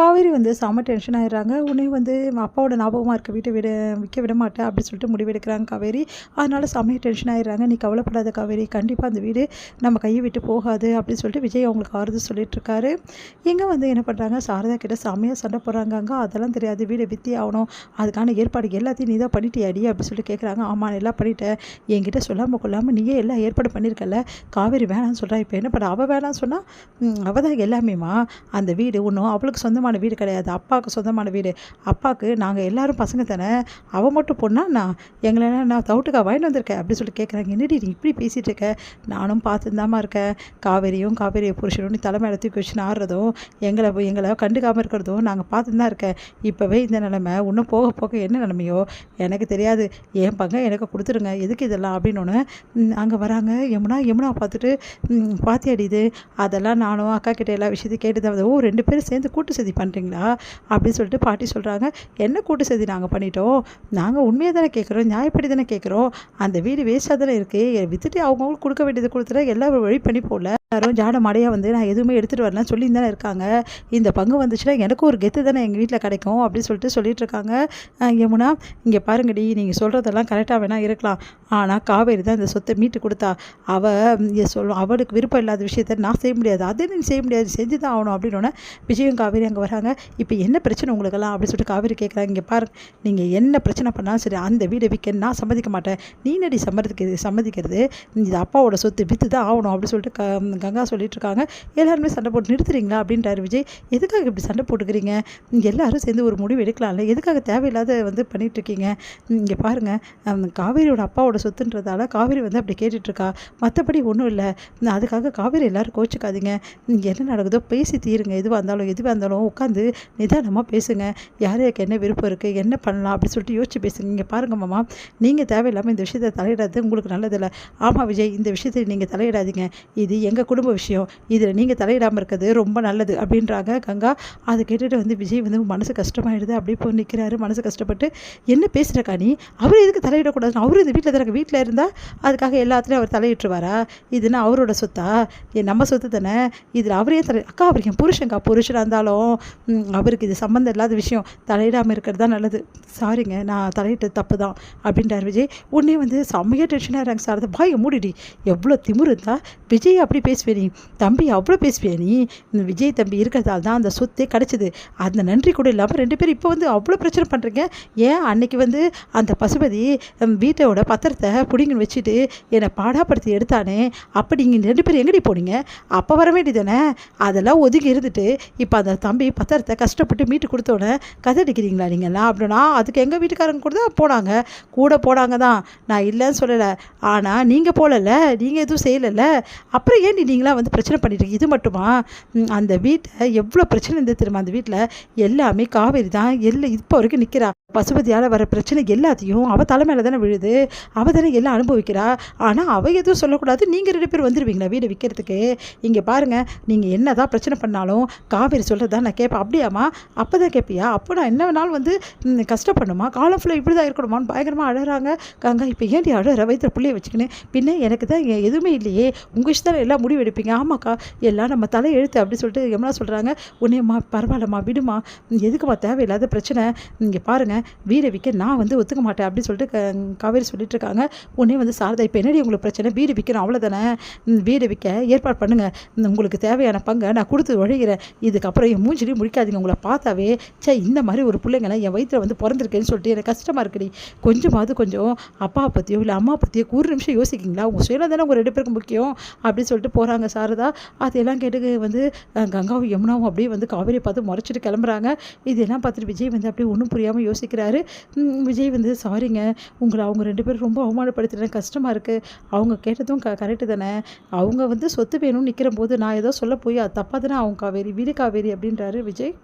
காவேரி வந்து செம்ம டென்ஷன் ஆயிடுறாங்க. உடனே வந்து அப்பாவோட ஞாபகமாக இருக்க வீட்டை விற்க விட மாட்டேன் அப்படின்னு சொல்லிட்டு முடிவெடுக்கிறாங்க காவேரி. அதனால செம்மைய டென்ஷன் ஆயிடுறாங்க. நீ கவலைப்படாத காவேரி, கண்டிப்பாக அந்த வீடு நம்ம கையை விட்டு போகாது அப்படின்னு சொல்லிட்டு விஜய் அவங்களுக்கு ஆறுதல் சொல்லிட்டு இருக்காரு. இங்கே வந்து என்ன பண்ணுறாங்க, சாரதா கிட்ட செம்மையாக சண்டை போடுறாங்க. அங்கே அதெல்லாம் தெரியாது, வீடை விற்றே ஆகணும், அதுக்கான ஏற்பாடு எல்லாத்தையும் நீ தான் பண்ணிட்டியாடி அப்படின்னு சொல்லிட்டு கேட்குறாங்க. ஆமாம் எல்லாம் பண்ணிட்டேன், என்கிட்ட சொல்லாமல் கொள்ளாமல் நீயே எல்லாம் ஏற்பாடு பண்ணியிருக்கல. காவேரி வேணான்னு சொல்கிறா, இப்போ என்ன பண்ண, அவள் வேணான்னு சொன்னால் அவள் தான் எல்லாமேம்மா. அந்த வீடு ஒன்றும் அவளுக்கு சொந்தமான வீடு கிடையாது, அப்பாவுக்கு சொந்தமான வீடு. அப்பாவுக்கு நாங்கள் எல்லாரும் பசங்க தானே, அவள் மட்டும் பொண்ணா நான் எங்களெல்லாம் நான் தவிட்டுக்கா வாங்கிட்டு வந்திருக்கேன் அப்படின்னு சொல்லிட்டு கேட்குறாங்க. என்னடி நீ இப்படி பேசிகிட்டு இருக்க, நானும் பார்த்துதாம்மா இருக்கேன். காவேரியை புருஷனும் நீ தலைமையில தூக்கி வச்சுன்னு ஆடுறதும் எங்களை கண்டுக்காமல் இருக்கிறதும் நாங்கள் பார்த்துன்னு தான் இருக்கேன். இப்போவே இந்த நிலைமை இன்னும் போக போக என்ன நிலைமையோ எனக்கு தெரியாது, என் பங்க எனக்கு கொடுத்துருங்க, எதுக்கு இதெல்லாம் அப்படின்னு ஒன்று அங்கே வராங்க. யமுனா பார்த்துட்டு பாத்தியாடிது, அதெல்லாம் நானும் அக்கா கிட்டே எல்லா விஷயத்தையும் கேட்டு தான் ஓ 2 பேரும் சேர்ந்து கூட்டு சதி பண்ணுறீங்களா அப்படின்னு சொல்லிட்டு பாட்டி சொல்கிறாங்க. என்ன கூட்டு சதி நாங்கள் பண்ணிட்டோம், நாங்கள் உண்மையாக தானே கேட்குறோம், நியாயப்படி தானே கேட்குறோம். அந்த வீடு வேஸ்ட்டாக தானே இருக்குது, விற்றுட்டு அவங்களுக்கு கொடுக்க வேண்டியது கொடுத்துட்டா எல்லாம் வழி பண்ணி போகல. யாரும் ஜாட மாடையாக வந்து நான் எதுவுமே எடுத்துகிட்டு வரலாம் சொல்லி தானே இருக்காங்க. இந்த பங்கு வந்துச்சுன்னா எனக்கும் ஒரு கெத்து தானே எங்கள் வீட்டில் கிடைக்கும் அப்படின்னு சொல்லிட்டு இருக்காங்க. யமுனா இங்கே பாருங்கடி, நீங்கள் சொல்கிறதெல்லாம் கரெக்டாக வேணால் இருக்கலாம், ஆனால் காவேரி தான் இந்த சொத்தை மீட்டு கொடுத்தா. அவளுக்கு விருப்பம் இல்லாத விஷயத்த நான் செய்ய முடியாது, அதே நீ செய்ய முடியாது, செஞ்சு தான் ஆகணும் அப்படின்னு விஜயும் காவேரி அங்கே வராங்க. இப்போ என்ன பிரச்சனை உங்களுக்கெல்லாம் அப்படின்னு சொல்லிட்டு காவேரி கேட்குறாங்க. இங்கே பாருங்க, நீங்கள் என்ன பிரச்சனை பண்ணாலும் சரி அந்த வீடை விற்க நான் சம்மதிக்க மாட்டேன், நீ நடி சம்மதிக்கிறது, இது அப்பாவோட சொத்து விற்று தான் ஆகணும் அப்படின்னு சொல்லிட்டு கங்கா சொல்லிட்டு இருக்காங்க. எல்லாருமே சண்டை போட்டு நிறுத்துறீங்களா அப்படின்றாரு விஜய். எதுக்காக இப்படி சண்டை போட்டுக்கிறீங்க, எல்லாரும் சேர்ந்து ஒரு முடிவு எடுக்கலாம்ல, எதுக்காக தேவையில்லாத வந்து பண்ணிகிட்ருக்கீங்க. இங்கே பாருங்கள், காவேரியோட அப்பாவோட சொத்துன்றதால காவேரி வந்து அப்படி கேட்டுட்ருக்கா, மற்றபடி ஒன்றும் இல்லை. அதுக்காக காவேரி எல்லோரும் கோச்சிக்காதீங்க, என்ன நடக்குதோ பேசி தீருங்க, எதுவாக இருந்தாலும் உட்காந்து நிதானமாக பேசுங்க, யாருக்கு என்ன விருப்பம் இருக்குது, என்ன பண்ணலாம் அப்படின்னு சொல்லிட்டு யோசிச்சு பேசுங்க. இங்கே பாருங்க மாமா, நீங்கள் தேவையில்லாமல் இந்த விஷயத்தை தலையிடாது உங்களுக்கு நல்லதில்லை. ஆமாம் விஜய், இந்த விஷயத்தை நீங்கள் தலையிடாதீங்க, இது எங்கள் குடும்ப விஷயம், இதில் நீங்கள் தலையிடாமல் இருக்கிறது ரொம்ப நல்லது அப்படின்றாங்க கங்கா. அதை கேட்டுட்டு வந்து விஜய் வந்து மனசு கஷ்டமாயிடுது, அப்படியே போய் நிற்கிறாரு மனசு கஷ்டப்பட்டு. என்ன பேசுகிறக்கா நீ, அவர் எதுக்கு தலையிடக்கூடாது, அவரும் இந்த வீட்டில் தானே, வீட்டில் இருந்தால் அதுக்காக எல்லாத்துலேயும் அவர் தலையிட்டுருவாரா, இதுன்னா அவரோட சொத்தா, நம்ம சொத்து தானே, இதில் அவரே அக்கா அவருக்கு புருஷனாக இருந்தாலும் அவருக்கு இது சம்மந்தம் இல்லாத விஷயம், தலையிடாமல் இருக்கிறது தான் நல்லது. சாரிங்க, நான் தலையிட்டது தப்பு தான் அப்படின்றார் விஜய். உடனே வந்து செம்மையாக டென்ஷனாக இருக்காங்க. சார் அதை பாய மூடிடி, எவ்வளோ திமுரு இருந்தா விஜய் அப்படி பேசுவே நீ, தம்பி அவ்வளோ பேசுவே நீ, இந்த விஜய் தம்பி இருக்கிறதால தான் அந்த சொத்தே கிடச்சிது, அந்த நன்றி கூட இல்லாமல் 2 பேரும் இப்போ வந்து அவ்வளோ பிரச்சனை பண்ணுறீங்க. ஏன் அன்னைக்கு வந்து அந்த பசுபதி வீட்டோட பத்திரத்தை பிடிங்கன்னு வச்சுட்டு என்னை பாடாப்படுத்தி எடுத்தானே, அப்படி நீங்கள் 2 பேரும் எங்கடி போனீங்க, அப்போ வர வேண்டியதானே, அதெல்லாம் ஒதுக்கி இருந்துட்டு இப்போ அந்த தம்பி பத்திரத்தை கஷ்டப்பட்டு மீட்டு கொடுத்தோன்னே கதை அடிக்கிறீங்களா நீங்கள்லாம் அப்படின்னா. அதுக்கு எங்கள் வீட்டுக்காரங்க கூட போனாங்க தான், நான் இல்லைன்னு சொல்லலை, ஆனால் நீங்கள் போகல, நீங்கள் எதுவும் செய்யலைல்ல, அப்புறம் ஏன் நீங்களாம் வந்து பிரச்சனை பண்ணிட்டு. இது மட்டுமா, அந்த வீட்டை எவ்வளோ பிரச்சனை இருந்தது தெரியுமா, அந்த வீட்டில் எல்லாமே காவேரி தான் இப்போ வரைக்கும் நிற்கிறா. பசுபதியால் வர பிரச்சனை எல்லாத்தையும் அவள் தலைமையில தானே விழுது, அவள் தானே எல்லாம் அனுபவிக்கிறா, ஆனால் அவள் எதுவும் சொல்லக்கூடாது, நீங்கள் 2 பேர் வந்துடுவீங்களா வீடை விற்கிறதுக்கு. இங்கே பாருங்கள், நீங்கள் என்ன தான் பிரச்சனை பண்ணாலும் காவேரி சொல்கிறது தான் நான் கேட்பேன். அப்படியாம்மா, அப்போ தான் கேட்பியா, அப்போ நான் என்ன வேணாலும் வந்து கஷ்டப்படணுமா, காலம் ஃபுல்லாக இப்படி தான் இருக்கணுமான்னு பயங்கரமாக அழகிறாங்க கங்கா. இப்போ ஏன்டி அழகிற வயிற்று பிள்ளைய வச்சுக்கின்னு, பின்ன எனக்கு தான் எதுவுமே இல்லையே, உங்கள் இஷ்டம் தான் எல்லாம் முடிவு எடுப்பீங்க. ஆமாக்கா, எல்லாம் நம்ம தலை எழுத்து அப்படின்னு சொல்லிட்டு யமுனா சொல்கிறாங்க. உடனேம்மா பரவாயில்லம்மா விடுமா, எதுக்குமா தேவையில்லாத பிரச்சனை, இங்கே பாருங்கள் வீடை விற்க நான் வந்து ஒத்துக்க மாட்டேன் அப்படின்னு சொல்லிட்டு காவேரி சொல்லிட்டு இருக்காங்க. உடனே வந்து சாரதா, இப்போ என்னடி உங்களுக்கு பிரச்சனை, வீடு விற்கணும் அவ்வளோதானே, வீடு விற்க ஏற்பாடு பண்ணுங்கள், உங்களுக்கு தேவையான பங்கை நான் கொடுத்து ஒழிகிறேன், இதுக்கப்புறம் என் மூஞ்சிலையும் முடிக்காதீங்க, உங்களை பார்த்தாவே இந்த மாதிரி ஒரு பிள்ளைங்களை என் வயிற்றில் வந்து பிறந்திருக்கேன்னு சொல்லிட்டு எனக்கு கஷ்டமாக இருக்குடி, கொஞ்சம் அப்பா பற்றியோ இல்லை அம்மா பற்றியோ ஒரு நிமிஷம் யோசிக்கிங்களா, உங்கள் சுயம் தானே உங்கள் 2 பேருக்கு முக்கியம் அப்படின்னு சொல்லிட்டு போகிறாங்க சாரதா. அதெல்லாம் கேட்டு வந்து கங்காவும் யமுனாவும் அப்படியே வந்து காவேரியை பார்த்து முறைச்சிட்டு கிளம்புறாங்க. இதெல்லாம் பார்த்துட்டு விஜய் வந்து அப்படியே ஒன்றும் புரியாமல் யோசிக்கிறாரு. விஜய் வந்து சாரிங்க, உங்களை அவங்க 2 பேரும் ரொம்ப அவமானப்படுத்துகிறேன், கஷ்டமாக இருக்குது, அவங்க கேட்டதும் கரெக்டு தானே, அவங்க வந்து சொத்து வேணும்னு நிற்கிற போது நான் ஏதோ சொல்ல போய் அது தப்பாக தானே அவங்க காவேரி வீடு காவேரி அப்படின்றாரு விஜய்.